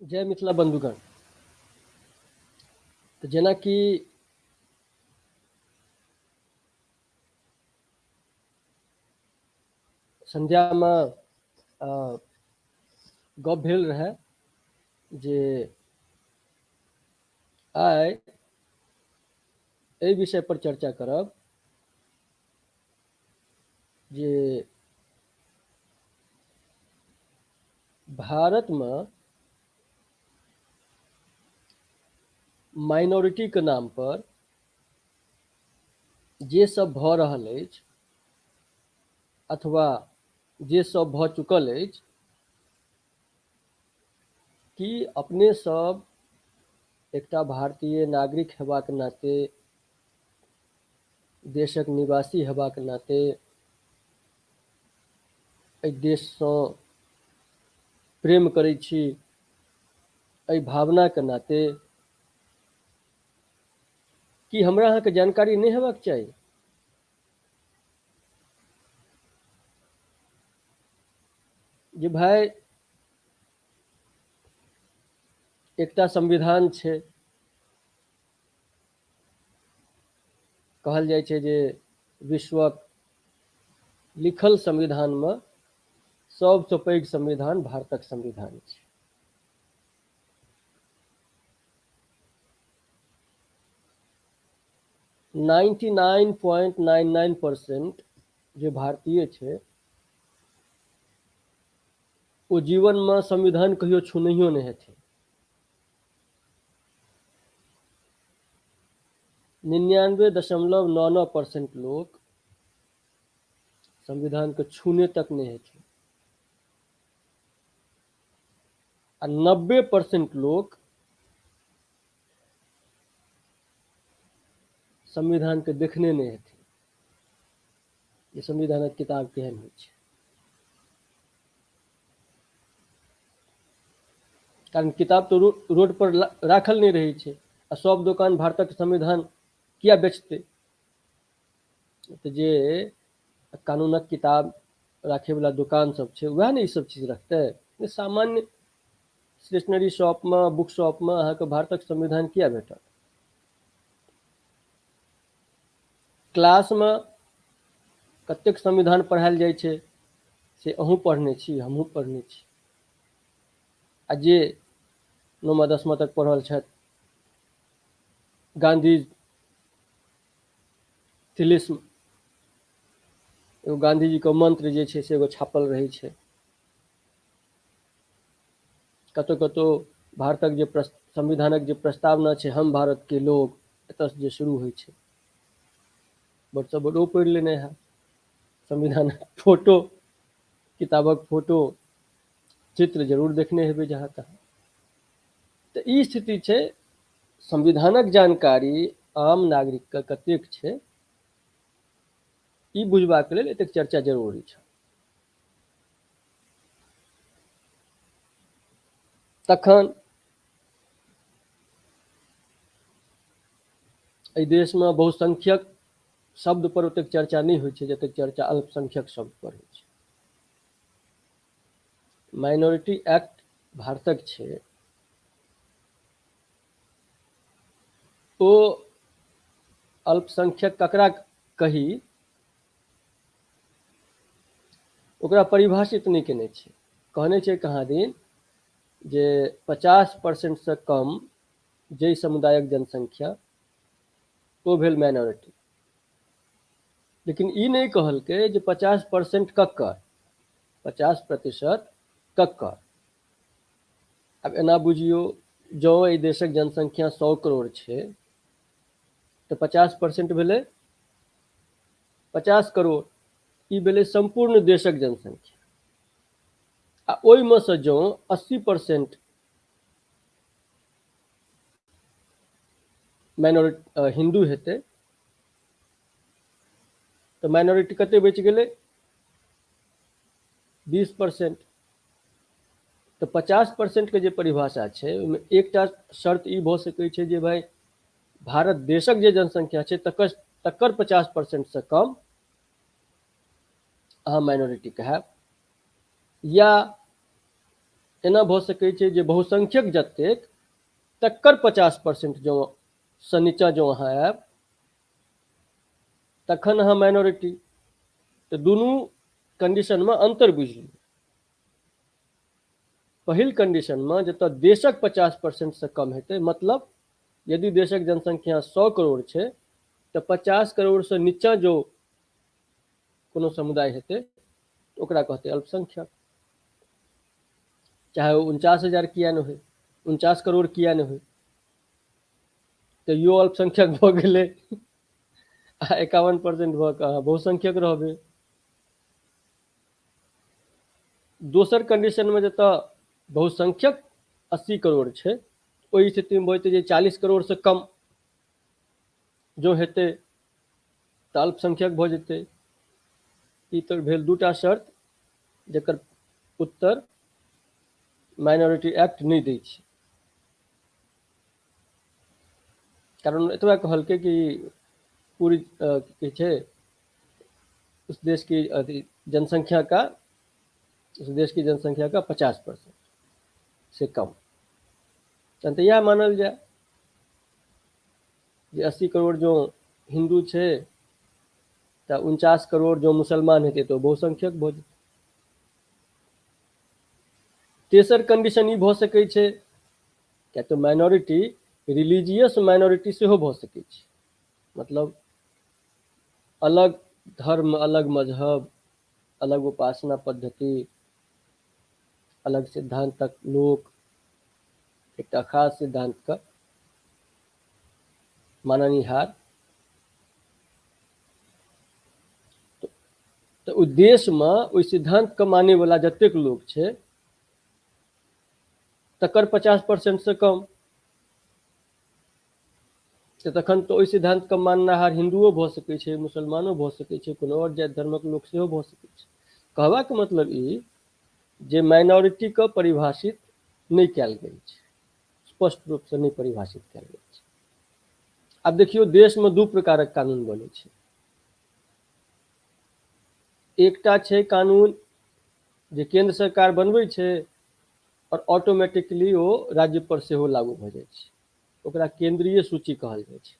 जय मिथिला बंधुगण। तो जेना कि संध्या में गप भेल रहे जे आइ एहि विषय पर चर्चा करब जे भारत में माइनॉरिटी के नाम पर जे सब भऽ रहल अछि अथवा जे सब भऽ चुकल अछि, कि अपने सब एकटा भारतीय नागरिक हेबाक नाते, देशक निवासी हेबाक नाते, एहि देशसँ प्रेम करै छी, एहि भावना के नाते कि हमरा अहाँके जानकारी नहीं हेबाक चाही? जे भाई एकटा संविधान छै, कहल जाइ छै जे विश्वक लिखल संविधान में सबसँ पैघ संविधान भारतक संविधान छै। 99.99% जे भारतीय छै ओ जीवन में संविधान कहियो छूनहियो नहीं हेथिन। 99.99% लोग संविधान के छूने तक नहीं हेथिन आ 90% लोग संविधान के देखने नहीं हेथिन ये संविधान किताब केहन होइ छै। कारण किताब तो रोड पर राखल नहीं रही छै आ सब दुकान भारतक संविधान किया बेचते? तो जे कानूनक किताब राखे वाला दुकान सब छै वह ने ई सब चीज रखते। सामान्य स्टेशनरी शॉप में, बुक शॉप में अहाँके भारतक संविधान किया भेटत? क्लास में कतेक संविधान पढ़ायल जाइ छै से अहूँ पढ़ने छी, हमहूँ पढ़ने छी। आ जे 9मा 10मा तक पढ़ल छथि, गांधी तिलिस्म एगो गांधी जी के मंत्र जे छै से एगो छापल रही छै। कतौ कतौ भारतक जे संविधानक जे प्रस्तावना छै, हम भारत के लोग, एतऽ से जे शुरू होइ छै। बड़ बड़ो पढ़ि लेने है संविधान फोटो, किताबक फोटो, चित्र जरूर देखने हेबै जहाँ तहाँ। तो ई स्थिति छै। संविधानक जानकारी आम नागरिक के कतेक छै ई बुझबाक लेल एतेक चर्चा जरूरी छै। तखन एहि देश में बहुसंख्यक शब्द पर ओतेक चर्चा नहीं होइ छै जतेक चर्चा अल्पसंख्यक शब्द पर होइ छै। माइनॉरिटी एक्ट भारतक छै, ओ अल्पसंख्यक ककरा कही ओकरा परिभाषित नहीं केने छै। कहने छै कहाँ दिन जे 50% से कम जे समुदायक जनसंख्या ओ भेल माइनॉरिटी। लेकिन ई नहीं कहलकै जे 50% ककर, 50% ककर। अब एना बुझियो जो एहि देशक जनसंख्या 100 करोड़ छै तो 50% भेलै 50 करोड़। ई भेलै संपूर्ण देशक जनसंख्या। आ ओहिमे से जो 80% माइनॉरिटी हिंदू हेतै तो माइनॉरिटी कते बचि गेलै? 20%। तो 50% के जे परिभाषा छै ओहिमे एकटा शर्त ई भऽ सकै छै जे भाई भारत देशक जे जनसंख्या छै तकर 50% से कम अहाँ माइनॉरिटी कहाब, या एना भऽ सकै छै जे बहुसंख्यक जतेक तकर 50% जो सँ नीचा जो अहाँ आयब तखन अहाँ माइनॉरिटी। तऽ दुनू कंडीशनमे अन्तर बुझि लियौ। पहिल कंडीशनमे जतऽ देशक 50% से कम हेतै, मतलब यदि देशक जनसंख्या 100 करोड़ छै तऽ 50 करोड़ से नीचा जो कोनो समुदाय हेतै ओकरा कहतै अल्पसंख्यक। चाहे वो 49,000 किया न हो, 49 करोड़ किया न हो, तैयो अल्पसंख्यक भऽ गेलै। आ 51% भऽ कऽ अहाँ बहुसंख्यक रहबै। दोसर कंडीशनमे जतऽ बहुसंख्यक 80 करोड़ छै, ओहि स्थितिमे भऽ जेतै जे 40 करोड़ से कम जो हेतै तऽ अल्पसंख्यक भऽ जेतै। ई तऽ भेल दूटा शर्त जकर उत्तर माइनॉरिटी एक्ट नहीं दै छै। कारण एतबा कहलकै कि पूरी की छै, उस देश की जनसंख्या का उस देश की जनसंख्या का 50% से कम। तहन तऽ इएह मानल जाए जे 80 करोड़ जो हिंदू छै तऽ 49 करोड़ जो मुसलमान हेतै तऽ बहुसंख्यक भऽ जेतै। तेसर कंडीशन ई भऽ सकै छै, क्या तो माइनॉरिटी रिलीजियस माइनॉरिटी सेहो भऽ सकै छै, मतलब अलग धर्म, अलग मजहब, अलग उपासना पद्धति, अलग सिद्धांतक लोक एकटा खास सिद्धांतके माननिहार। तऽ ओहि देशमे ओहि सिद्धांतके मानैवला जतेक लोक छै तकर 50% से कम। तऽ तखन तऽ ओहि सिद्धांतके माननिहार हिन्दुओ भऽ सकै छै, मुसलमानो भऽ सकै छै, कोनो आओर जाति धर्मक लोक सेहो भऽ सकै छै। कहबाक मतलब ई जे माइनॉरिटीके परिभाषित नहि कयल गेल छै, स्पष्ट रूपसँ नहि परिभाषित कयल गेल छै। आब देखियौ, देशमे दू प्रकारक कानून बनै छै। एकटा छै कानून जे केंद्र सरकार बनबै छै और ऑटोमेटिकली ओ राज्य पर सेहो लागू भऽ जाइ छै, ओकरा केंद्रीय सूची कहल जाइ छै।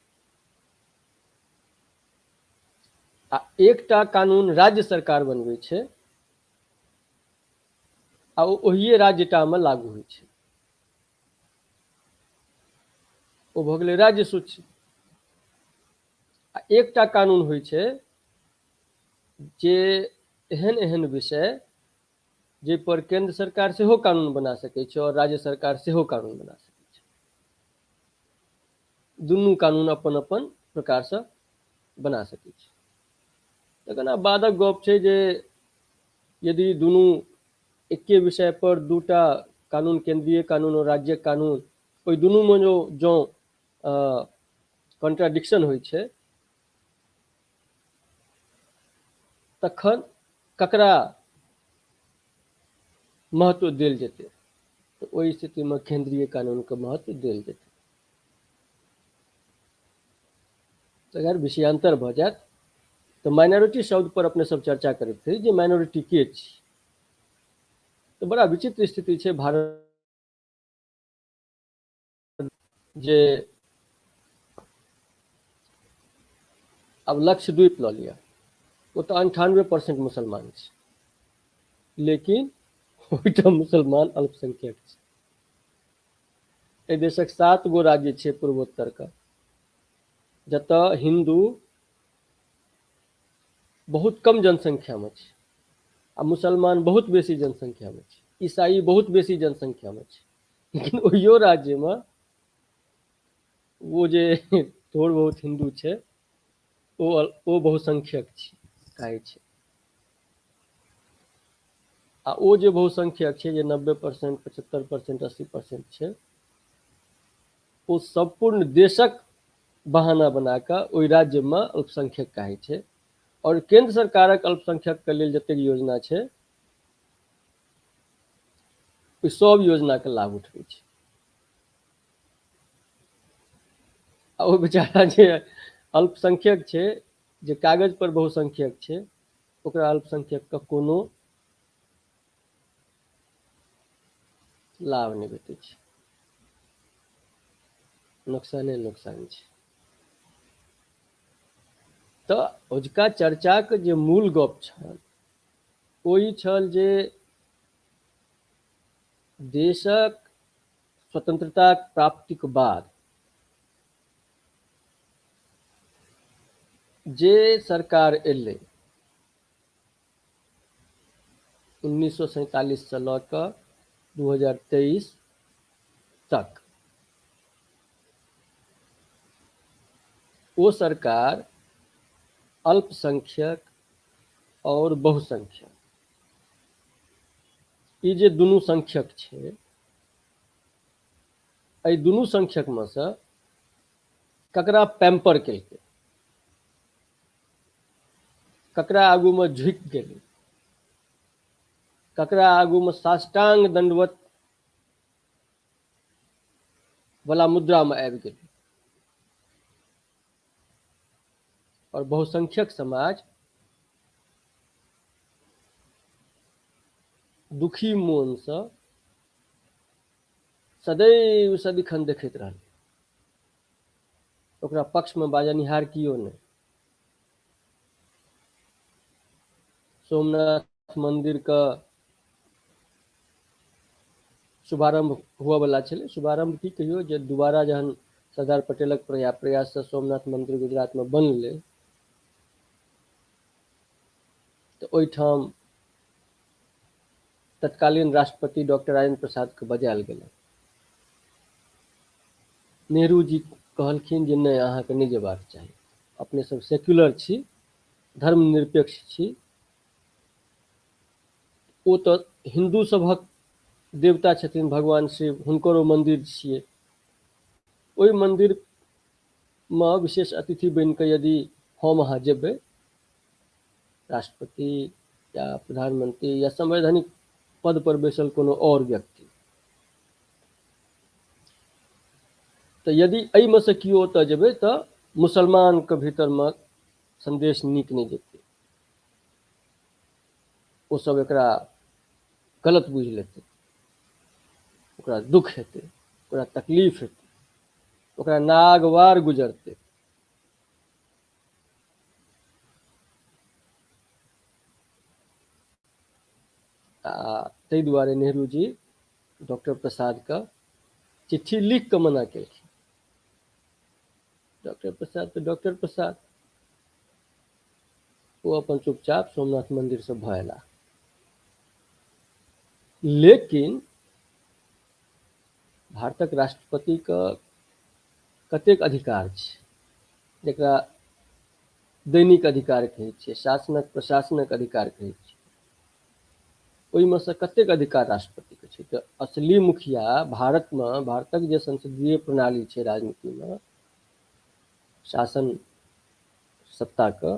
आ एकटा कानून राज्य सरकार बनबै छै आ ओ ओहिए राज्यटामे लागू होइ छै, ओ भऽ गेलै राज्य सूची। आ एकटा कानून होइ छै जे एहन एहन विषय जाहि पर केंद्र सरकार सेहो कानून बना सकै छै और राज्य सरकार सेहो कानून बना सकै छै। दुनू कानून अपन अपन प्रकारसँ बना सकै छै। तखन आब बादक गप छै जे यदि दुनू एके विषय पर दूटा कानून, केंद्रीय कानून और राज्यक कानून, ओहि दुनूमे जो कॉन्ट्राडिक्शन होइ छै तखन ककरा महत्व देल जेतै, तऽ ओहि स्थितिमे केंद्रीय कानूनके महत्व देल जेतै। अगर विषयांतर भऽ जायत तऽ माइनॉरिटी शब्द पर अपने सब चर्चा करैत रही जे माइनॉरिटी के छी। तऽ बड़ा विचित्र स्थिति छै भारत जे अब लक्षद्वीप लऽ लिअ, ओ तऽ 98% मुसलमान छै, लेकिन ओहिठाम मुसलमान अल्पसंख्यक छै। एहि देशक 7 गो राज्य छै पूर्वोत्तरके जतऽ हिंदू बहुत कम जनसंख्यामे छै आ मुसलमान बहुत बेसी जनसंख्यामे छै, ईसाई बहुत बेसी जनसंख्यामे छै, लेकिन ओहियो राज्यमे वो जे थोड़ बहुत हिंदू छै ओ बहुसंख्यक छै, कहै छै। आ ओ जे बहुसंख्यक छै, जे 90%, 75%, 80% छै, ओ संपूर्ण देशक बहाना बना कऽ ओहि राज्यमे अल्पसंख्यक कहै छै और केंद्र सरकारक अल्पसंख्यकके लेल जतेक योजना छै ओहि सब योजनाके लाभ उठबै छै। आ ओ बेचारा जे अल्पसंख्यक छै, जे कागज पर बहुसंख्यक छै, ओकरा अल्पसंख्यकके कोनो लाभ नहि भेटै छै, नुकसाने नुकसान छै। तऽ अजुका चर्चाके जे मूल गप छल ओ ई छल जे देशक स्वतंत्रताक प्राप्तिक बाद जे सरकार एलै 1947 से लऽ कऽ 2023 तक, वो सरकार अल्पसंख्यक और बहुसंख्यक, ई जे दुनू संख्यक छै, एहि दुनू संख्यकमे सँ ककरा पैम्पर केलकै, ककरा आगूमे झुकि गेलै, ककरा आगूमे साष्टांग दंडवत वला मुद्रामे आबि गेलै, और बहुसंख्यक समाज दुखी मोनसँ सदैव सदिखन देखैत रहलै, ओकरा पक्षमे बाजनिहार किओ नहि। सोमनाथ मंदिरके शुभारंभ हुअ बला छलै, शुभारंभ की कहियो, जे दोबारा जहन सरदार पटेलक प्रयाससँ सोमनाथ मंदिर गुजरातमे बनलै तऽ ओहिठाम तत्कालीन राष्ट्रपति डॉक्टर राजेंद्र प्रसादके बजायल गेलै। नेहरू जी कहलखिन जे नहि, अहाँके नहि जेबाक चाही, अपने सब सेक्युलर छी, धर्मनिरपेक्ष छी, ओ तऽ हिन्दू सभक देवता छथिन भगवान शिव, हुनकर ओ मन्दिर छियै, ओहि मन्दिरमे विशेष अतिथि बनि कऽ यदि हम अहाँ जेबै, राष्ट्रपति या प्रधानमंत्री या संवैधानिक पद पर बैसल कोनो और व्यक्ति, तऽ यदि एहिमे से किओ ओतऽ जेबै तऽ मुसलमानके भीतरमे संदेश नीक नहि जेतै, ओ सब एकरा गलत बुझि लेतै, ओकरा दुख हेतै, ओकरा तकलीफ हेतै, ओकरा नागवार गुजरतै। ताहि दुआरे नेहरू जी डॉक्टर प्रसादके चिट्ठी लिख कऽ मना केलखिन। डॉक्टर प्रसाद तऽ डॉक्टर प्रसाद, वो अपन चुपचाप सोमनाथ मंदिर से भऽ एला। लेकिन भारतक राष्ट्रपतिके कतेक अधिकार छै, जकरा दैनिक अधिकार कहै छियै, शासनक प्रशासनक अधिकार कहै छियै, ओहिमे से कतेक अधिकार राष्ट्रपतिके छै। तऽ असली मुखिया भारतमे, भारतक जे संसदीय प्रणाली छै राजनीतिमे, शासन सत्ताके,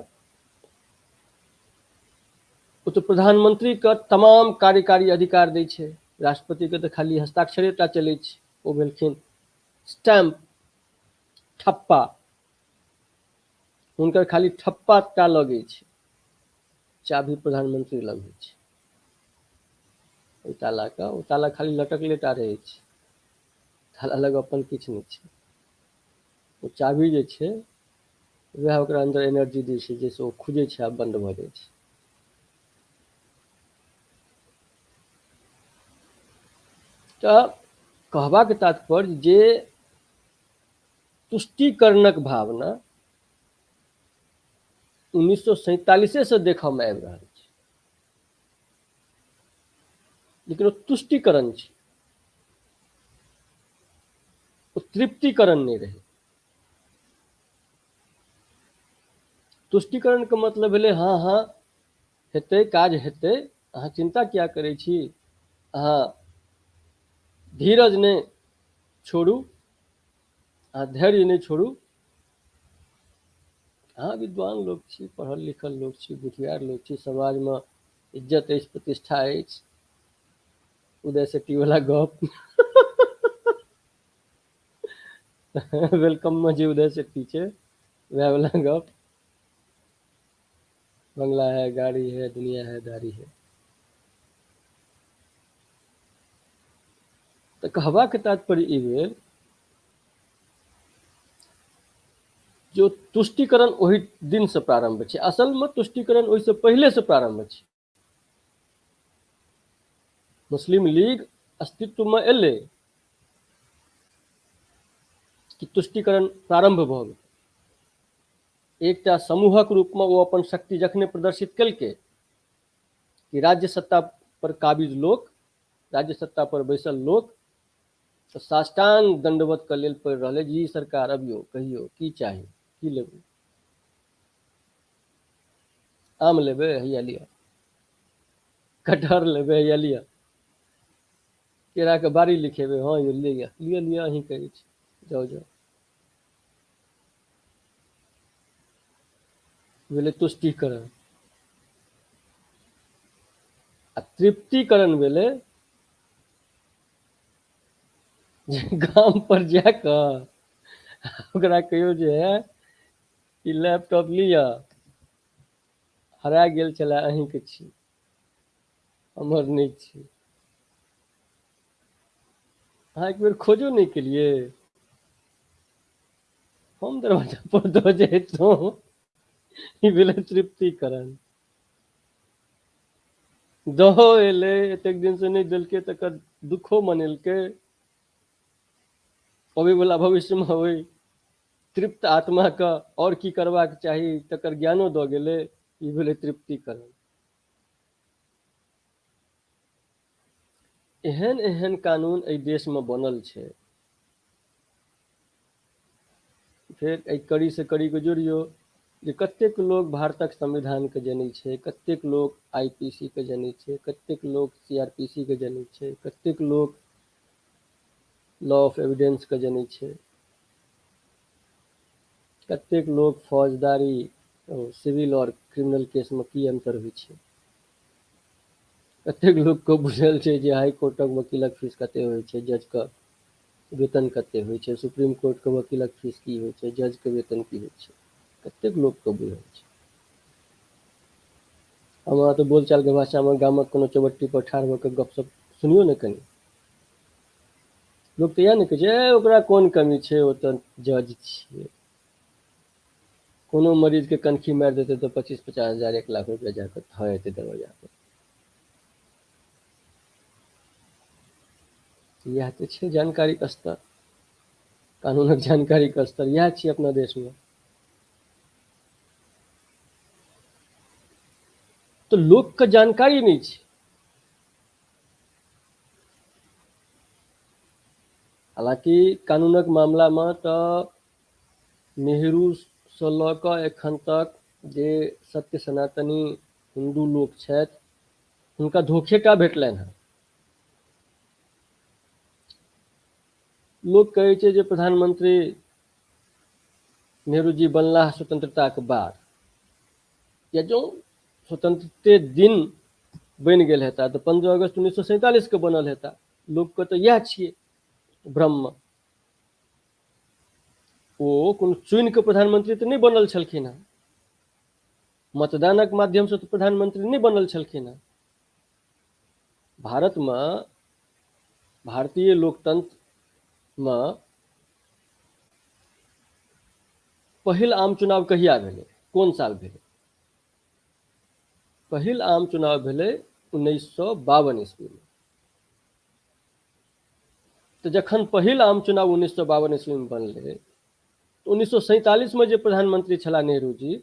ओ तऽ प्रधानमंत्रीके तमाम कार्यकारी अधिकार दै छै, राष्ट्रपतिके तऽ खाली हस्ताक्षरेटा चलै छै, ओ भेलखिन स्टैम्प, ठप्पा, हुनकर खाली ठप्पा टा लगै छै, चाभी प्रधानमंत्री लग होइ छै, ओहि तालाके, ओ ताला खाली लटकले टा रहै छै, ताला लग अपन किछु नहि छै। ओ चाभी जे छै वएह ओकरा अंदर एनर्जी दै छै, जाहिसँ ओ खुजै छै आ बंद भऽ जाइ छै। तऽ कहबाक तात्पर्य जे तुष्टिकरणक भावना 1947 से देखऽमे आबि रहल छै, लेकिन ओ तुष्टिकरण छै, ओ तृप्तिकरण नहीं रहे। तुष्टिकरणके मतलब भेलै हाँ हाँ हेतै, काज हेतै, अहाँ चिंता किया करै छी, अहाँ धीरज नहि छोड़ू, अहाँ धैर्य नहि छोड़ू, अहाँ विद्वान लोक छी, पढ़ल लिखल लोक छी, बुधियार लोक छी, समाजमे इज्जत अछि, प्रतिष्ठा अछि, उदय सेट्टी वाला गप वेलकम में जे उदय सेट्टी छै वएह वाला गप, बंगला है, गाड़ी है, दुनिया है, दाढ़ी है। तऽ कहबाक तात्पर्य ई भेल जो तुष्टिकरण ओहि दिन से प्रारंभ छै। असल में तुष्टिकरण ओहि से पहले से प्रारंभ छै। मुस्लिम लीग अस्तित्व में एलै कि तुष्टिकरण प्रारंभ भऽ गेल। एकटा समूहक रूप में वो अपन शक्ति जखने प्रदर्शित केलकै कि राज्य सत्ता पर काबिज लोक, राज्य सत्ता पर बैसल लोक तऽ साष्टांग दंडवत के लेल पड़ि रहल है। जी सरकार अबियो कहियो की चाही, की लेबै, आम लेबै हैया लिअ, कटहर लेबै हैया लिअ, केरा के बारी लिखेबै, हाँ यौ लिअ लिअ लिअ, अहीं कहै छी, जाओ जाओ। भेलै तुष्टिकरण। आ तृप्तिकरण भेलै जे गाम पर जाकऽ ओकरा कहियो जे है ई लैपटॉप लिअ, हरा गेल छलै अहींके छी, हमर नहि छी। अहाँ एक बेर खोजो नहीं केलिए, हम दरवाजा पर दऽ जैतहुँ। ई भेलै तृप्तिकरण। दहो एलै, एतेक दिन से नहीं देलकै तकर दुखो मनेलकै, अबै वाला भविष्य में ओहि तृप्त आत्मा के और की करबाक चाही तकर ज्ञानो दऽ गेलै। ई भेलै तृप्तिकरण। एहन एहन कानून एहि देश में बनल छै। फेर एहि कड़ी से कड़ी के जोड़ियौ जे कतेक लोग भारतक संविधान के जनै छै, कतेक लोग आईपीसी के जनै छै, कतेक लोग सीआरपीसी के जनै छै, कतेक लोग लॉ ऑफ एविडेंस के जनै छै, कतेक लोग फौजदारी सिविल और क्रिमिनल केस में की अंतर होइ छै, कतेक लोग के बुझल छै जे हाई कोर्टक वकीलक फीस कते होइ छै, जज के वेतन कते होइ छै, सुप्रीम कोर्ट के वकीलक फीस की होइ छै, जज के वेतन की होइ छै, कतेक लोग के बुझल छै। हमरा तऽ बोलचाल के भाषा में गामक कोनो चौबट्टी पर ठाढ़ भऽ कऽ गपशप सुनियौ ने कनि, लोक तऽ इएह ने कहै छै ओकरा कोन कमी छै, ओ तऽ जज छियै। कोनो मरीज के कनखी मारि देतै तऽ 25-50 हजार 1 लाख रुपया जाके धऽ एतै दरवाजा पर। इएह तऽ छै जानकारी के स्तर, कानूनक जानकारी के स्तर इएह छियै अपना देश में। तो लोक के जानकारी नहीं छै। हालांकि कानूनक मामला में तऽ नेहरू से लऽ कऽ एखन तक जे सत्य सनातनी हिंदू लोक छथि हुनका धोखेटा भेटलनि हँ। लोक कहै छै जे प्रधानमंत्री नेहरू जी बनलाह स्वतंत्रता के बाद, या जो स्वतंत्रते दिन बनि गेल हेता तऽ 15 अगस्त 1947 के बनल हेता। लोक के तऽ इएह छियै भ्रम में। ओ कोनो चुनि कऽ प्रधानमंत्री तऽ नहि बनल छलखिन हेँ, मतदानक माध्यम से तऽ प्रधानमंत्री नहीं बनल छलखिन हेँ। भारत में भारतीय लोकतंत्र में पहिल आम चुनाव कहिया भेलै, कोन साल भेलै? पहिल आम चुनाव भेलै 1952 ईस्वी में। तऽ जखन पहिल आम चुनाव 1952 ईस्वी में बनलै, 1947 में जे प्रधानमंत्री छलाह नेहरू जी,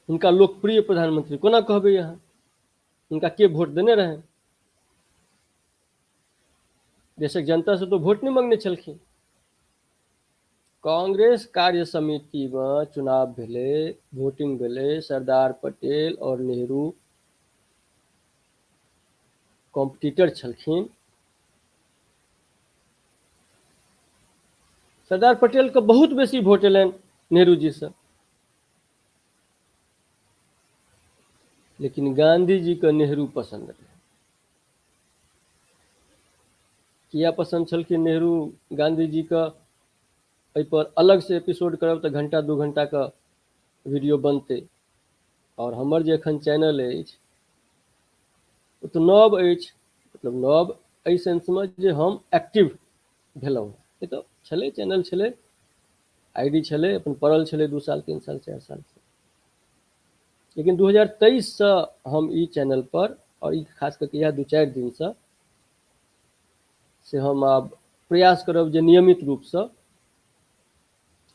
हुनका लोकप्रिय प्रधानमंत्री कोना कहबै अहाँ? हुनका के वोट देने रहनि? देशक जनता से तो वोट नहीं मांगने छलखिन। कांग्रेस कार्य समिति में चुनाव भेलै, वोटिंग भेलै, सरदार पटेल और नेहरू कॉम्पिटिटर छलखिन। सरदार पटेल के बहुत बेसी वोट एलनि नेहरू जी से, लेकिन गांधी जी के नेहरू पसंद रहे। किया पसंद छलखिन नेहरू गांधी जी के, एहि पर अलग से एपिसोड करब तऽ घंटा 2 घंटा के वीडियो बनतै। और हमर जे एखन चैनल अछि ओ तऽ नव अछि, मतलब नव एहि सेंसमे जे हम एक्टिव भेलहुँ। ये तो छलै, चैनल छलै, आईडी छलै, अपन पड़ल छलै 2 साल 3 साल 4 साल से। लेकिन 2023 से हम ई चैनल पर, और ई खास करके यह 2-4 दिन से हम आब प्रयास करब जे नियमित रूप से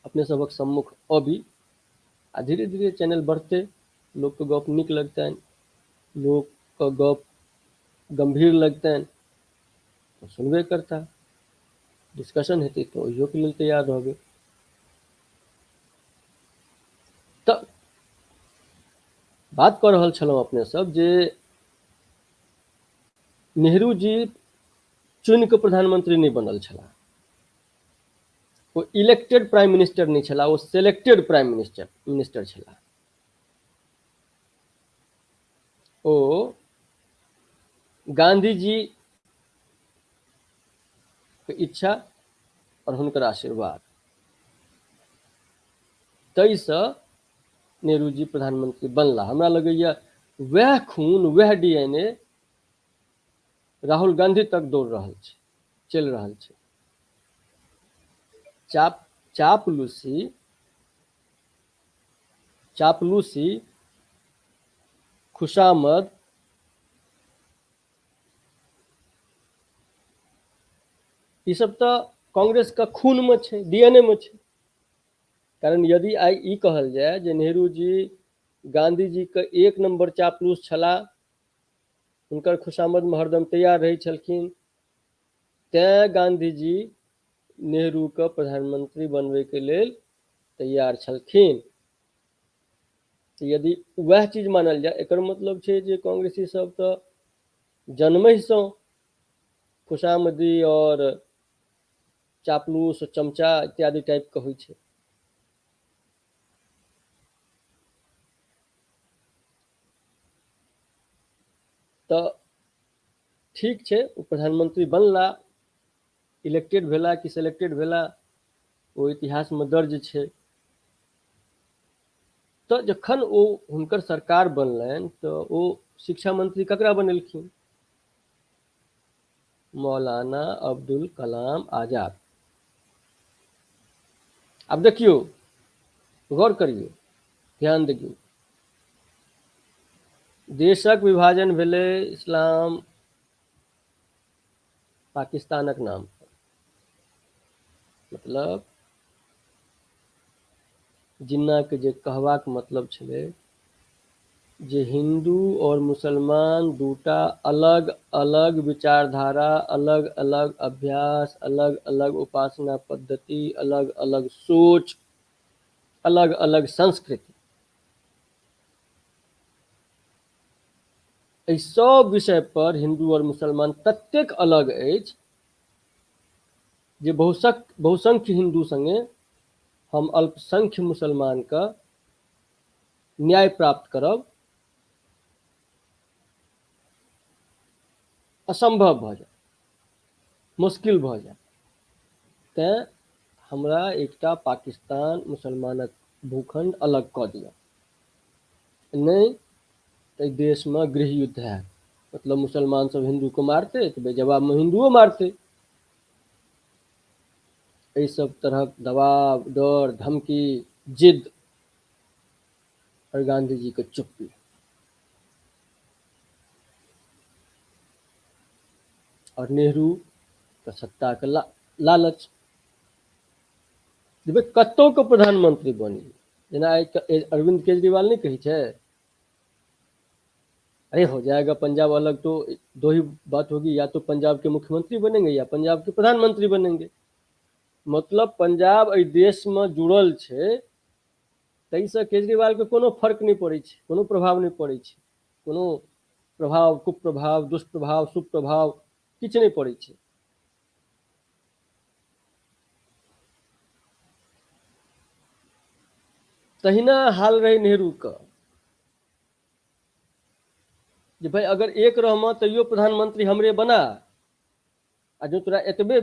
अपने सबक सम्मुख अबी, आ धीरे धीरे चैनल बढ़ते, लोग के गप नीक लगतनि, लोग के गप गंभीर लगतनि तो सुनबे करता, डिस्कशन हेतै तो ओहियो के लेल तैयार रहबै। तऽ बात कऽ रहल छलहुँ अपने सब जे नेहरू जी चुनि कऽ प्रधानमंत्री नहीं बनल छलाह, वो इलेक्टेड प्राइम मिनिस्टर नहीं छलाह, वो सेलेक्टेड प्राइम मिनिस्टर छलाह। ओ गांधी जी के इच्छा और हुनकर आशीर्वाद ताहिसँ नेहरू जी प्रधानमंत्री बनला। हमरा लगैया वह खून, वह डीएनए राहुल गांधी तक दौड़ रहल छै, चलि रहल छै। चापलूसी, खुशामद, ई सब तो कांग्रेस का खून में छै, डीएनए में छै। कारण यदि आई ई कहल जाय जे नेहरू जी गांधी जी के 1 नंबर चापलूस छलाह, हुनकर खुशामद में हरदम तैयार रहै छलखिन, तें गांधी जी नेहरू के प्रधानमंत्री बनबे के लेल तैयार छलखिन। यदि वह चीज मानल जाए, एकर मतलब छै जे कांग्रेसी सब तो जन्महिसँ खुशामदी और चापलूस, चमचा इत्यादि टाइप के होइ छै। तऽ ठीक छै, ओ प्रधानमंत्री बनला, इलेक्टेड भेला कि सेलेक्टेड भेला ओ इतिहास में दर्ज छै। तऽ जखन ओ हुनकर सरकार बनलनि तऽ ओ शिक्षा मंत्री ककरा बनेलखिन? मौलाना अब्दुल कलाम आजाद। आब देखियौ, गौर करियौ, ध्यान दियौ, देशक विभाजन भेलै इस्लाम पाकिस्तानक नाम पर। मतलब जिन्ना के जे कहबाक मतलब छलै जे हिंदू और मुसलमान दूटा अलग अलग विचारधारा, अलग अलग अभ्यास, अलग अलग उपासना पद्धति, अलग अलग सोच, अलग अलग संस्कृति, एहि सब विषय पर हिंदू और मुसलमान ततेक अलग अछि जे बहुसंख्य हिंदू संगे हम अल्पसंख्य मुसलमान का न्याय प्राप्त करब असंभव भऽ जाय, मुश्किल भऽ जाय। तें हमरा एकटा पाकिस्तान मुसलमानक भूखंड अलग कऽ दिअ, नहीं तऽ देश में गृह युद्ध हैत। मतलब मुसलमान सब हिंदू को मारते तो जवाब में हिंदुओ मारते। एहि सब तरहक दबाव, डर, धमकी, जिद और गांधी जी के चुप्पी, और नेहरू के सत्ता के लालच। जब कतौ के प्रधानमंत्री बनी, जेना अरविंद केजरीवाल नहीं कही छै, अरे हो जाएगा पंजाब अलग, तो दो ही बात होगी, या तो पंजाब के मुख्यमंत्री बनेंगे या पंजाब के प्रधानमंत्री बनेंगे। मतलब पंजाब एहि देश में जुड़ल छै, ताहिसँ केजरीवाल के कोनो फर्क नहीं पड़ै छै, कोनो प्रभाव नहीं पड़ै छै, कोनो प्रभाव, कुप्रभाव, दुष्प्रभाव, सुप्रभाव किछु नहीं पड़ै छै। तहिना हाल रहे नेहरू का, जे भाई अगर एक रहमा तैयो प्रधानमंत्री हमरे बना, आ जो तोरा एतबे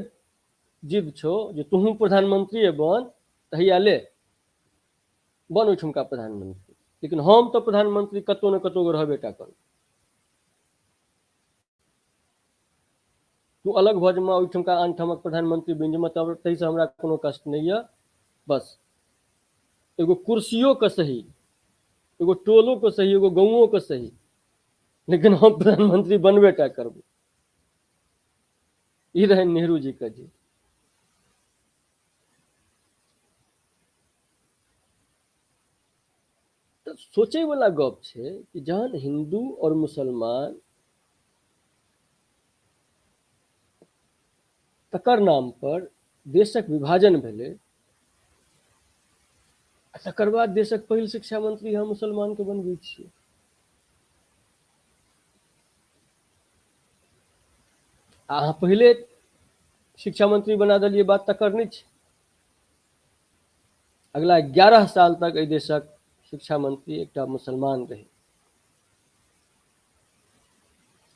जिद छो जे तुहू प्रधानमंत्री बन, तऽ हैया ले बन ओहिठुमका प्रधानमंत्री, लेकिन हम तो प्रधानमंत्री कतौ न कतौ रहबे टा करब। तू अलग भऽ जमा, ओहिठुमका आनठामक प्रधानमंत्री बनि जमा, तब ताहिसँ हमरा कोनो कष्ट नहीं है। बस एगो कुर्सियों के सही, एगो टोलों के सही, एगो गाँवों के सही, लेकिन हम प्रधानमंत्री बनबेटा करबो। ई रहे नेहरू जी के जी। तो सोचे वाला गप छै कि जहन हिंदू और मुसलमान तकर नाम पर देशक विभाजन भेलै, तकर बाद देशक पहिल शिक्षा मंत्री हम मुसलमान के बनबै छियै। अहाँ पहले शिक्षा मंत्री बना देलिए, बात तकर नहीं छै। अगला 11 साल तक एहि देशक शिक्षा मंत्री एकटा मुसलमान रहे,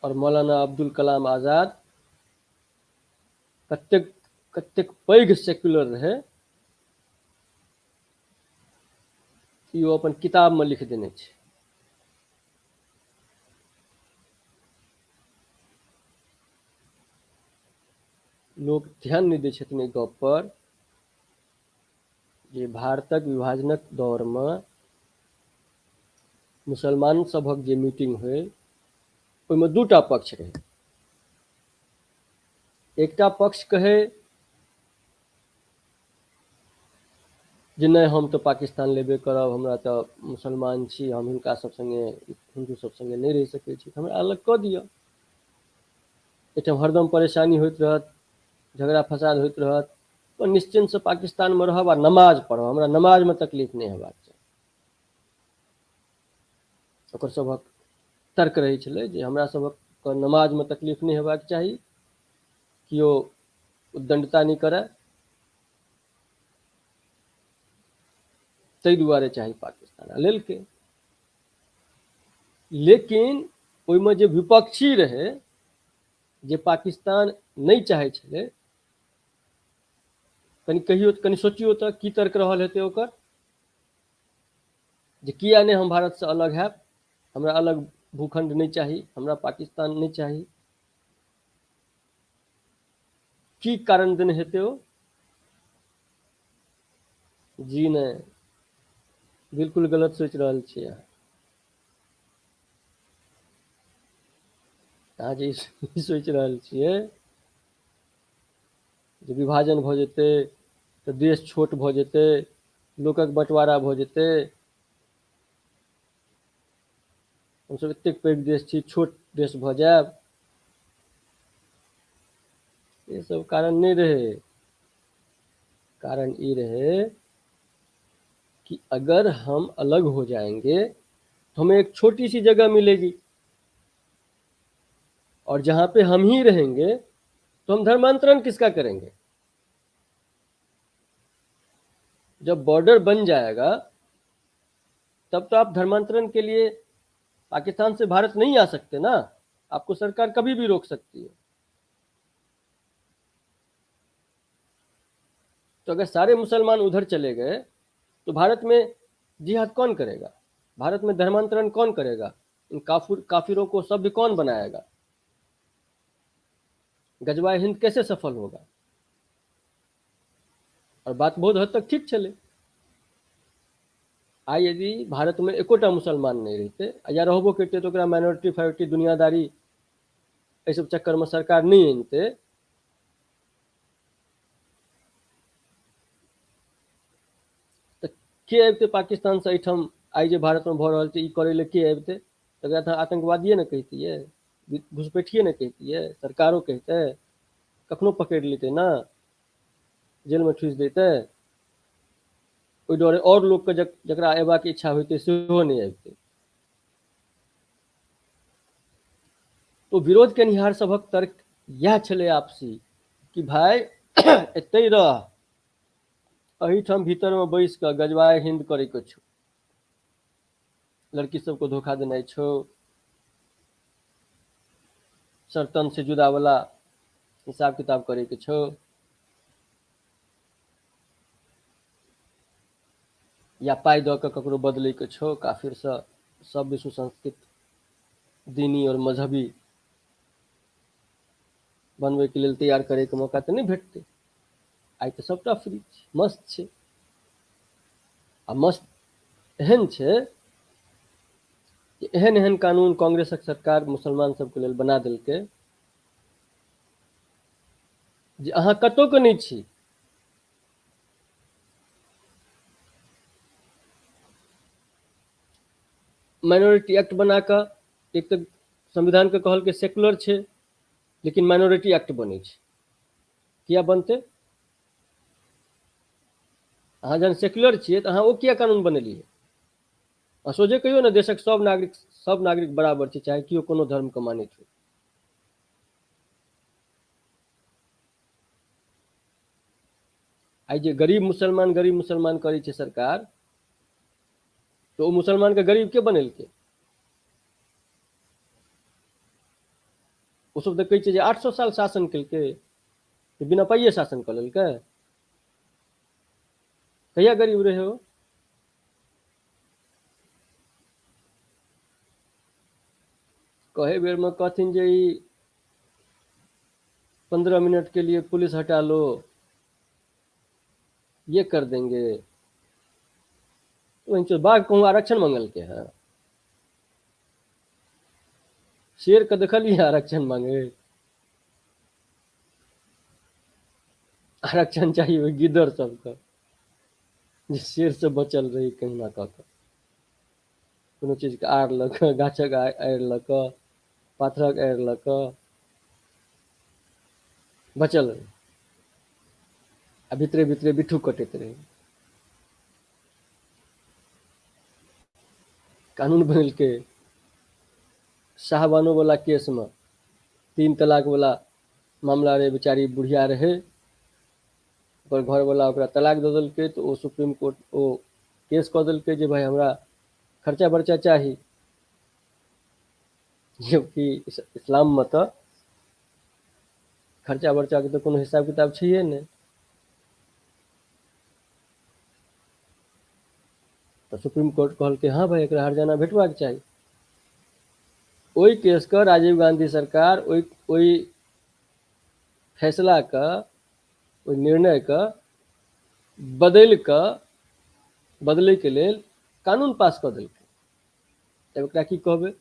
और मौलाना अब्दुल कलाम आजाद कतेक कतेक पैघ सेक्युलर रहे, ई ओ अपन किताब में लिख देने छै। लोग ध्यान नहीं दै छथिन एहि गप पर जे भारतक विभाजनक दौर में मुसलमान सभक जे मीटिंग होय, ओहिमे दूटा पक्ष रहे। एकटा पक्ष कहे जे नहीं, हम तो पाकिस्तान लेबे करब, हमरा तो मुसलमान छी, हम हिनका सब संगे, हिंदू सब संगे नहीं रहि सकै छी, हमरा अलग कऽ दिअ। एहिठाम हरदम परेशानी होइत रहत, झगड़ा फसाद होइत रहत, और निश्चिंत से पाकिस्तान में रहब आ नमाज पढ़ब, हमरा नमाज में तकलीफ नहीं हेबाक चाही। ओकर सभक तर्क रहे छलै जे हमरा सभक नमाज में तकलीफ नहीं हेबाक चाही, कियो उद्दंडता नहीं करे, ताहि दुआरे चाही पाकिस्तान। लेलकै। लेकिन ओहिमे जे विपक्षी रहे, जे पाकिस्तान नहीं चाहे छलै, कनि कहियो, कनि सोचियो तो की तर्क रहल हेतै ओकर, जे किया नहीं हम भारत से अलग हैब, हमरा अलग भूखंड नहीं चाही, हमरा पाकिस्तान नहीं चाही। की कारण देने हेतै ओ? जी नहीं, बिल्कुल गलत सोच रहल छियै अहाँ। अहाँ जे ई सोचि रहल छियै जे विभाजन भऽ जेतै तऽ देश छोट भऽ जेतै, लोकक बंटवारा भऽ जेतै, हमसब एतेक पैघ देश छी, छोट देश भऽ जायब, ये सब कारण नहीं रहे। कारण ये रहे कि अगर हम अलग हो जाएंगे तो हमें एक छोटी सी जगह मिलेगी, और जहां पे हम ही रहेंगे तो हम धर्मांतरण किसका करेंगे? जब बॉर्डर बन जाएगा तब तो आप धर्मांतरण के लिए पाकिस्तान से भारत नहीं आ सकते ना, आपको सरकार कभी भी रोक सकती है। तो अगर सारे मुसलमान उधर चले गए तो भारत में जिहाद कौन करेगा? भारत में धर्मांतरण कौन करेगा? इन काफिरों को सभ्य कौन बनाएगा? गजवाए हिंद कैसे सफल होगा? और बात बहुत हद तक ठीक चले। आई यदि भारत में एकोटा मुसलमान नहीं रहते या रहबो करते तो माइनॉरिटी फाइनॉरिटी दुनियादारी एहि सब चक्कर में सरकार नहीं अनते, तो के अबते पाकिस्तान से एहिठाम आई जे भारत में भऽ रहल छै ई करे ले के अबते? तकरा तऽ आतंकवादिये ने कहितियै, घुसपैठिये ने कहितियै, सरकारो कहते, कखनो पकड़ि लेते ना, जेल में ठूसि देते। ओहि दुआरे और लोग के जकरा अयबाक इच्छा होइते सेहो नहीं अबिते। तो विरोध केनिहार सभक तर्क यह छलै आपसी कि भाई एते रह, एहिठाम भीतर में बैस कऽ गजवाए हिंद करे के छौ, लड़की सबको धोखा देनाइ छौ, सरतन से जुदा वाला हिसाब किताब करे के छौ, या पाई दऽ कऽ ककरो बदलै के छौ, काफिर से सभ्य सुसंस्कृत दीनी और मजहबी बनबैके लेल तैयार करैके मौका तऽ नहि भेटतै। आइ तऽ सबटा फ्री छै, मस्त छै। आ मस्त एहन छै कि एहन एहन कानून कांग्रेसक सरकार मुसलमान सबके लेल बना देलकै जे अहाँ कतहु के नहि छी। माइनॉरिटी एक्ट बना कऽ, एक तऽ संविधानके कहलकै सेकुलर छै, लेकिन माइनॉरिटी एक्ट बनै छै। किया बनतै? अहाँ जहन सेक्युलर छियै तऽ अहाँ ओ किया कानून बनेलियै? आ सोझे कहियौ ने, देशक सब नागरिक बराबर छै, चाहे केओ कोनो धर्मके मानैत हो। आइ जे गरीब मुसलमान करै छै सरकार, तऽ ओ मुसलमानके गरीब के बनेलकै? ओसभ तऽ कहै छै जे 800 साल शासन केलकै, तऽ बिना पाइए शासन कऽ लेलकै। कहिया गरीब रहै ओ? कहे बेरमे कहथिन जे ई 15 मिनट के लिए पुलिस हटा लो, ये कर देंगे। बाघ कहूँ आरक्षण मांगलकै हैं? शेर के देखलियै आरक्षण मांगैत? आरक्षण चाही ओहि गिद्दर सबके जे शेर से बचल रही कहुना कऽ कऽ। कोनो चीजके आड़ लऽ कऽ, गाछक आड़ि लऽ कऽ, पाथरक आड़ि लऽ कऽ बचल रही, आ भितरे भितरे बिट्ठू कटैत रही। कानून बनेलकै शाहबानो वाला केस में, 3 तलाक वाला मामला रे, बेचारी बुढ़िया रहै, ओकर घरवाला ओकरा तलाक दऽ देलकै, तऽ ओ सुप्रीम कोर्ट ओ केस कऽ देलकै जे भाई हमरा खर्चा बर्चा चाही। जबकि इस्लाममे तऽ खर्चा बर्चाके तऽ कोनो हिसाब किताब छैहे नहि। तऽ सुप्रीम कोर्ट कहलकै हाँ भाई एकरा हर्जाना भेटबाक चाही। ओहि केसके राजीव गांधी सरकार ओहि फैसलाके, ओहि निर्णयके बदलैके लेल कानून पास कऽ देलकै। तब एकरा की कहबै?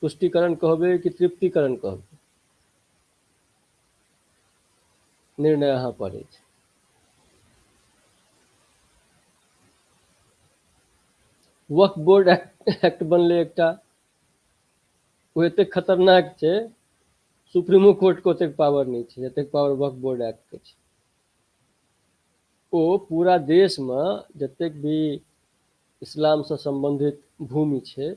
तुष्टिकरण कहबै कि तृप्तिकरण कहबै? निर्णय अहाँ पर अछि। वक्फ बोर्ड एक्ट बनलै एकटा, ओ एतेक खतरनाक छै, सुप्रीमो कोर्ट के ओतेक पावर नहि छै जतेक पावर वक्फ बोर्ड एक्ट के छै। ओ पूरा देशमे जतेक भी इस्लामसँ सम्बन्धित भूमि छै,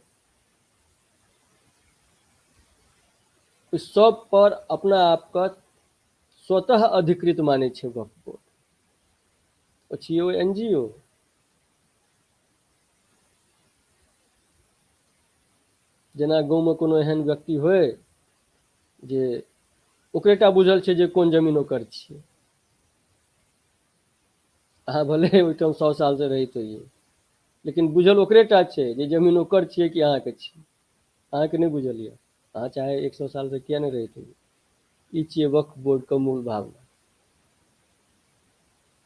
ओहि सब पर अपना आपके स्वतः अधिकृत मानै छै वक्फ बोर्ड। ओ छियै ओ NGO। जेना गाँवमे कोनो एहन व्यक्ति होय जे ओकरेटा बुझल छै जे कोन जमीन ओकर छियै, अहाँ भले ओहिठाम 100 साल से रहैत होइयै, लेकिन बुझल ओकरेटा छै जे जमीन ओकर छियै कि अहाँके छियै। अहाँके नहि बुझल यऽ, अहाँ चाहे 100 साल से किया नहि रहैत होइयै। ई छियै वक्फ बोर्डके मूल भावना।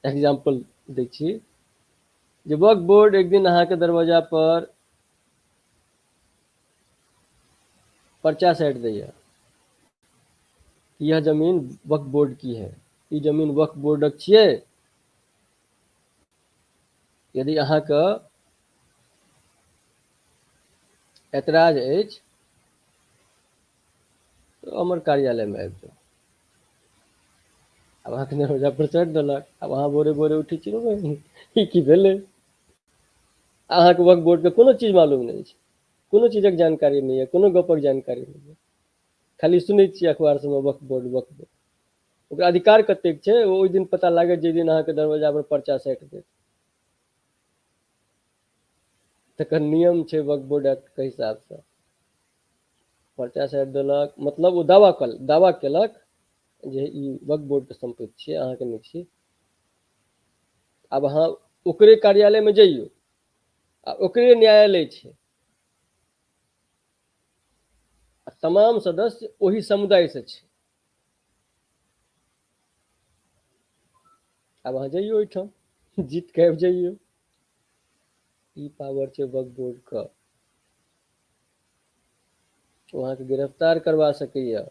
एग्जाम्पल दै छी, जे वक्फ बोर्ड एक दिन अहाँके दरवाजा पर पर्चा साटि दैया, यह जमीन वक्फ बोर्ड की है, ई जमीन वक्फ बोर्डक छियै। यदि अहाँके एतराज अछि तऽ हमर कार्यालयमे आबि जाउ। आब अहाँके दरवाजा पर साटि देलक, आब अहाँ भोरे भोरे उठै छी ई की भेलै? अहाँके वक्फ बोर्डके कोनो चीज मालूम नहि छै, कोनो चीजक जानकारी नहि यऽ, कोनो गपक जानकारी नहि यऽ, खाली सुनै छियै अखबार सबमे वक्फ बोर्ड वक्फ बोर्ड। ओकरा अधिकार कतेक छै, ओ ओहि दिन पता लागत जाहि दिन अहाँके दरवाजा पर पर्चा साटि देत। तकर नियम छै वक्फ बोर्ड एक्टके हिसाबसँ। पर्चा साटि देलक मतलब ओ दावा केलक जे ई वक्फ बोर्डके सम्पत्ति छियै, अहाँके नहि छी। आब अहाँ ओकरे कार्यालयमे जइयौ, आ ओकरे न्यायालय छै, आ तमाम सदस्य ओहि समुदाय से छै। आब अहाँ जइयो ओहिठाम, जीत के आबि जइयो। ई पावर छै वक्फ बोर्ड के। ओ अहाँके गिरफ्तार करवा सकैया,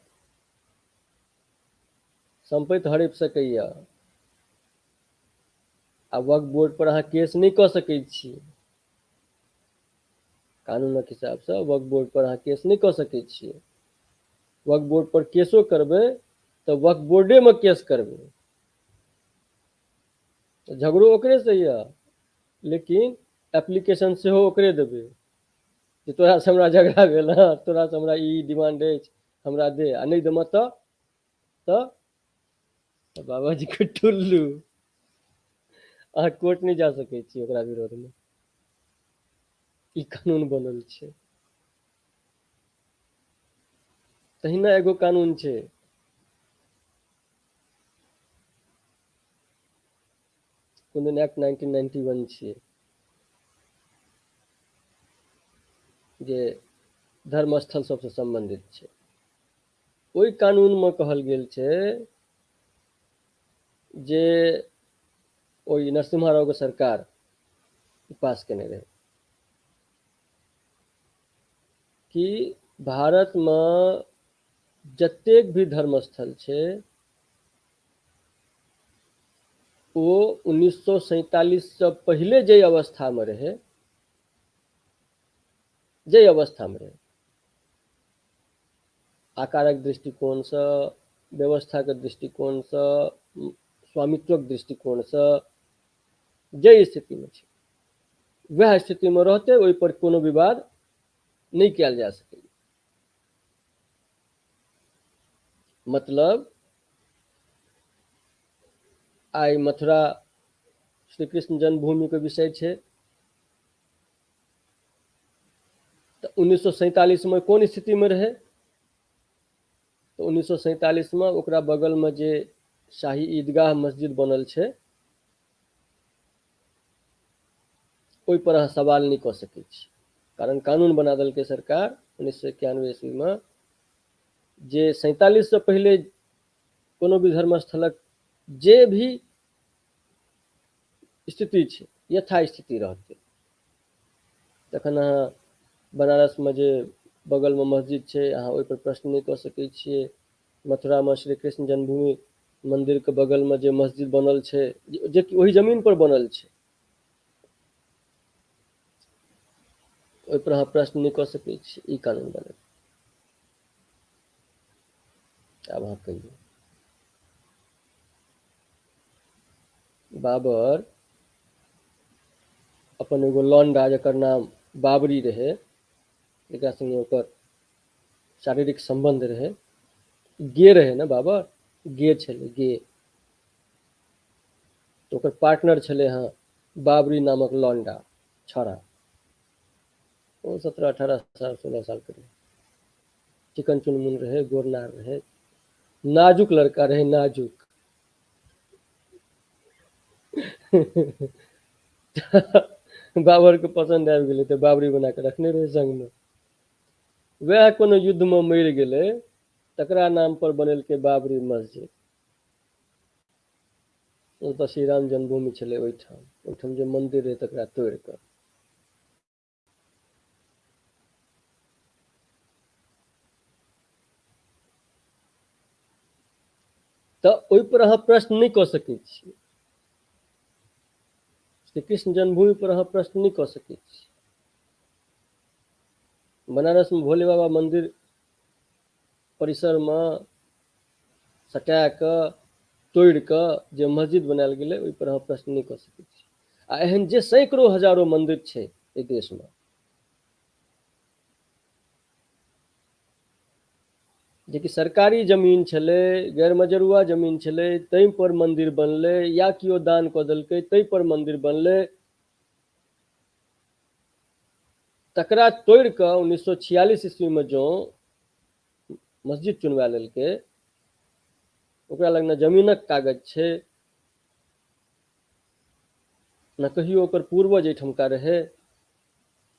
संपत्ति हड़प सकैया, आ वक्फ बोर्ड पर अहाँ केस नहि कऽ सकैत छियै। कानूनक हिसाबसँ वक्फ बोर्ड पर अहाँ केस नहि कऽ सकैत छियै। वक्फ बोर्ड पर केसो करबै तऽ वक्फ बोर्डेमे केस करबै, झगड़ो ओकरे से यऽ, लेकिन एप्लीकेशन सेहो ओकरे देबै जे तोरा से हमरा झगड़ा भेल हँ, तोरा से हमरा ई डिमांड अछि, हमरा दे, आ नहि देमे तऽ बाबाजी के टुल्लू, अहाँ कोर्ट नहीं जा सकै छी ओकरा विरोध में। ई कानून बनल छै। तहिना एगो कानून छै, कुंदन एक्ट 1991 छियै, जे धर्मस्थल सबसँ सम्बन्धित छै। ओहि कानूनमे कहल गेल छै जे ओहि नरसिम्हा राव के सरकार पास केने रहै कि भारतमे जतेक भी धर्मस्थल छै ओ 1947 से पहिले जे अवस्थामे रहै, जे अवस्थामे रहै, आकारक दृष्टिकोणसँ, व्यवस्थाके दृष्टिकोणसँ, स्वामित्वक दृष्टिकोणसँ जे स्थितिमे छै वएह स्थितिमे रहतै, ओहि पर कोनो विवाद नहि कयल जा सकैए। मतलब आइ मथुरा श्री कृष्ण जन्मभूमि के विषय छै तऽ 1947 में कोन स्थिति में रहे, तो 1947 में ओकरा बगल में जे शाही ईदगाह मस्जिद बनल छै ओहि पर अहाँ सवाल नहीं कऽ सकै छी, कारण कानून बना देलकै सरकार 1991 ईस्वी में जे 47 से पहले कोनो भी धर्मस्थलक जे भी स्थिति छै यथास्थिति रहतै। तखन अहाँ बनारस में जे बगल में मस्जिद छै अहाँ ओहि पर प्रश्न नहीं कऽ सकै छियै। मथुरा में श्री कृष्ण जन्मभूमि मंदिर के बगल में जे मस्जिद बनल छै जे कि ओहि जमीन पर बनल छै, ओहि पर अहाँ प्रश्न नहीं कऽ सकै छी। ई कानून बनल। आब अहाँ कहियौ। बाबर अपन एगो लौंडा जकर नाम बाबरी रहे, एकरा संगे ओकर शारीरिक संबंध रहे, गे रहे ने बाबर, गे छलै गे, तो ओकर पार्टनर छलै हँ बाबरी नामक लौंडा छौड़ा। वो 17-18 साल 16 साल के रहे, चिकन चुनमुन रहे, गोरनार रहे, नाजुक लड़का रहे, नाजुक। बाबर के पसंद आबि गेलै तऽ बाबरी बना के रखने रहे संग में। वएह कोनो युद्ध में मरि गेलै तकरा नाम पर बनेलकै बाबरी मस्जिद। ओतऽ श्री राम जन्मभूमि छलै, ओहिठाम जे मंदिर रहै तकरा तोड़ि कऽ। तऽ ओहि पर अहाँ प्रश्न नहीं कऽ सकै छी। श्री कृष्ण जन्मभूमि पर अहाँ प्रश्न नहीं कऽ सकै छी। बनारस में भोले बाबा मंदिर परिसर में सटा कऽ तोड़ि कऽ जे मस्जिद बनायल गेलै ओहि पर अहाँ प्रश्न नहीं कऽ सकै छी। आ एहन जे सैकड़ों हजारों मंदिर छै एहि देश में, जेकि सरकारी जमीन छलै, गैर मजरुआ जमीन छलै, ताहि पर मंदिर बनलै, या किओ दान कऽ देलकै ताहि पर मंदिर बनलै, तकरा तोड़ि कऽ 1946 ईस्वी में जँ मस्जिद चुनवा लेलकै, ओकरा लग न जमीनक कागज छै, न कहियो ओकर पूर्वज एहिठमका रहै,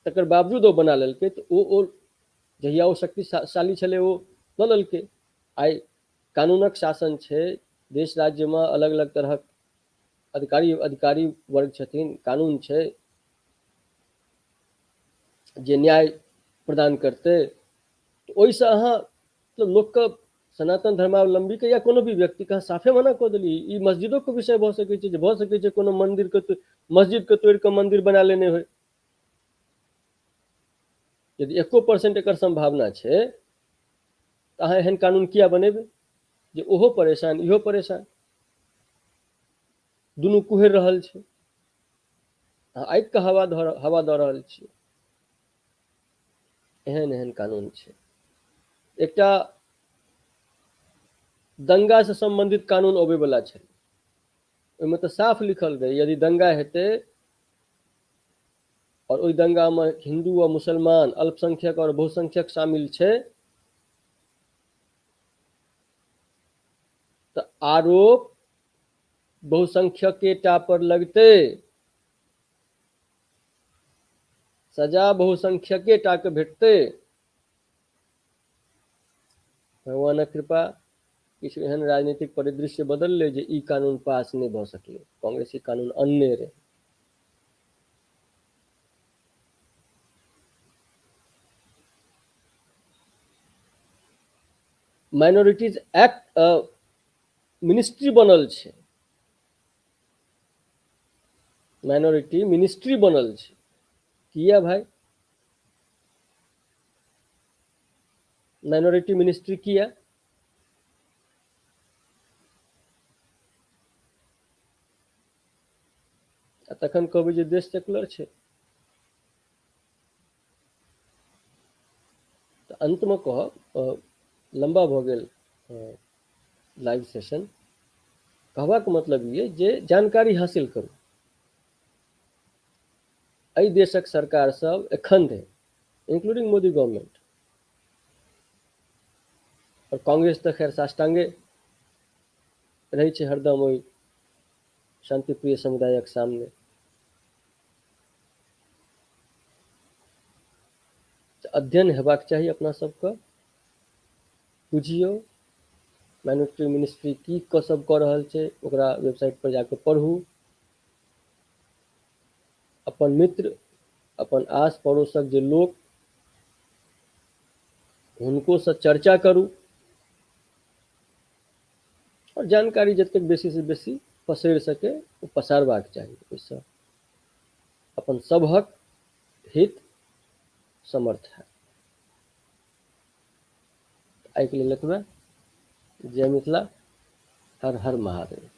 तकर बावजूद ओ बना लेलकै तऽ ओ जहिया ओ शक्तिशाली छलै ओ लऽ लेलकै। आइ कानूनक शासन छै, देश राज्य में अलग अलग तरहक अधिकारी वर्ग छथिन, कानून छै जे न्याय प्रदान करतै। ओहिसँ अहाँ तो लोकके, सनातन धर्मावलम्बीके या कोनो भी व्यक्तिके अहाँ साफे मना कऽ देली। ई मस्जिदोके विषय भऽ सकै छै, जे भऽ सकै छै कोनो मस्जिदके तोड़ि कऽ मन्दिर बना लेने होय। यदि 1% एकर संभावना छै तऽ अहाँ एहन कानून किया बनेबै जे ओहो परेशान इहो परेशान, दुनू कुहरि रहल छै, अहाँ आगिके हवा दऽ रहल छियै। एहन एहन कानून छै। एकटा दंगा से संबंधित कानून अबै वाला छै, ओहिमे तऽ साफ लिखल रहै यदि दंगा हेतै और ओहि दंगा में हिंदू और मुसलमान, अल्पसंख्यक और बहुसंख्यक शामिल छै तऽ आरोप बहुसंख्यकेटा पर लगतै, सजा बहुसंख्यकेटा के भेटतै। भगवानक कृपा किछु एहन राजनीतिक परिदृश्य बदललै जे ई कानून पास नहि भऽ सकलै। कांग्रेस ई कानून अनने रहै। माइनॉरिटीज एक्ट मिनिस्ट्री बनल छै, माइनॉरिटी मिनिस्ट्री बनल छै। किया भाई माइनॉरिटी मिनिस्ट्री किया? तखन कहबै जे देश सेकुलर छै। तऽ अंतमे कहब, लंबा भऽ गेल लाइव सेशन, कहबाक मतलब ये जे जानकारी हासिल करू। एहि देशक सरकार सब एखन धरि, इंक्लूडिंग मोदी गवर्नमेंट, और कांग्रेस तऽ खैर साष्टांगे रहै छै हरदम ओहि शांतिप्रिय समुदायक सामने। अध्ययन हेबाक चाही अपना सबके, बुझियौ माइनॉरिटी मिनिस्ट्री की सब कऽ रहल छै, ओकरा वेबसाइट पर जाकऽ पढ़ू, अपन मित्र, अपन आस पड़ोसक जे लोक, हुनकोसँ चर्चा करू, और जानकारी जतेक बेसी से बेसी पसरि सकै ओ पसारबाक चाही। ओहिसँ अपन सभक हित समर्थ है। आइके लेल एतबे। जय मिथिला, हर हर महादेव।